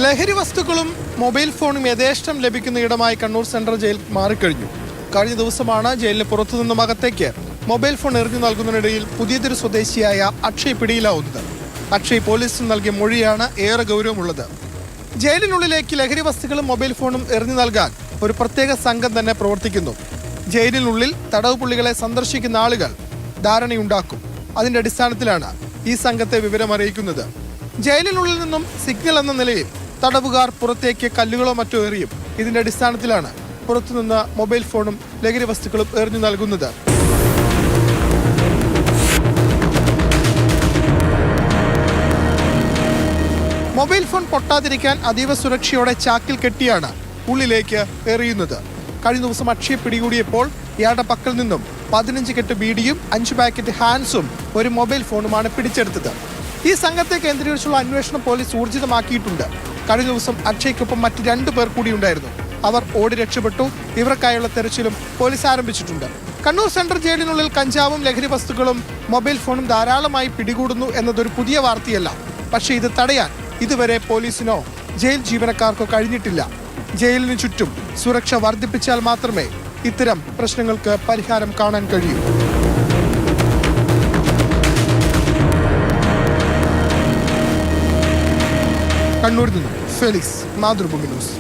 ലഹരി വസ്തുക്കളും മൊബൈൽ ഫോണും യഥേഷ്ടം ലഭിക്കുന്ന ഇടമായി കണ്ണൂർ സെൻട്രൽ ജയിൽ മാറിക്കഴിഞ്ഞു. കഴിഞ്ഞ ദിവസമാണ് ജയിലിന് പുറത്തുനിന്നും അകത്തേക്ക് മൊബൈൽ ഫോൺ എറിഞ്ഞു നൽകുന്നതിനിടയിൽ പുതിയതൊരു സ്വദേശിയായ അക്ഷയ് പിടിയിലാവുന്നത്. അക്ഷയ് പോലീസിന് നൽകിയ മൊഴിയാണ് ഏറെ ഗൗരവമുള്ളത്. ജയിലിനുള്ളിലേക്ക് ലഹരി വസ്തുക്കളും മൊബൈൽ ഫോണും എറിഞ്ഞു നൽകാൻ ഒരു പ്രത്യേക സംഘം തന്നെ പ്രവർത്തിക്കുന്നു. ജയിലിനുള്ളിൽ തടവ് പുള്ളികളെ സന്ദർശിക്കുന്ന ആളുകൾ ധാരണയുണ്ടാക്കും. അതിന്റെ അടിസ്ഥാനത്തിലാണ് ഈ സംഘത്തെ വിവരം അറിയിക്കുന്നത്. ജയിലിനുള്ളിൽ നിന്നും സിഗ്നൽ എന്ന നിലയിൽ തടവുകാർ പുറത്തേക്ക് കല്ലുകളോ മറ്റോ എറിയും. ഇതിന്റെ അടിസ്ഥാനത്തിലാണ് പുറത്തുനിന്ന് മൊബൈൽ ഫോണും ലഹരി വസ്തുക്കളും എറിഞ്ഞു നൽകുന്നത്. മൊബൈൽ ഫോൺ പൊട്ടാതിരിക്കാൻ അതീവ സുരക്ഷയോടെ ചാക്കിൽ കെട്ടിയാണ് ഉള്ളിലേക്ക് എറിയുന്നത്. കഴിഞ്ഞ ദിവസം അക്ഷയ് പിടികൂടിയപ്പോൾ ഇയാളുടെ പക്കൽ നിന്നും 15 കെട്ട് ബീഡിയും 5 പാക്കറ്റ് ഹാൻസും ഒരു മൊബൈൽ ഫോണുമാണ് പിടിച്ചെടുത്തത്. ഈ സംഘത്തെ കേന്ദ്രീകരിച്ചുള്ള അന്വേഷണം പോലീസ് ഊർജിതമാക്കിയിട്ടുണ്ട്. കഴിഞ്ഞ ദിവസം അക്ഷയ്ക്കൊപ്പം മറ്റ് 2 പേർ കൂടി ഉണ്ടായിരുന്നു. അവർ ഓടി രക്ഷപ്പെട്ടു. ഇവർക്കായുള്ള തെരച്ചിലും പോലീസ് ആരംഭിച്ചിട്ടുണ്ട്. കണ്ണൂർ സെൻട്രൽ ജയിലിനുള്ളിൽ കഞ്ചാവും ലഹരി വസ്തുക്കളും മൊബൈൽ ഫോണും ധാരാളമായി പിടികൂടുന്നു എന്നതൊരു പുതിയ വാർത്തയല്ല. പക്ഷേ ഇത് തടയാൻ ഇതുവരെ പോലീസിനോ ജയിൽ ജീവനക്കാർക്കോ കഴിഞ്ഞിട്ടില്ല. ജയിലിന് ചുറ്റും സുരക്ഷ വർദ്ധിപ്പിച്ചാൽ മാത്രമേ ഇത്തരം പ്രശ്നങ്ങൾക്ക് പരിഹാരം കാണാൻ കഴിയൂ. കണ്ണൂരിൽ നിന്നും ഫെലിക്സ്, മാതൃഭൂമി ന്യൂസ്.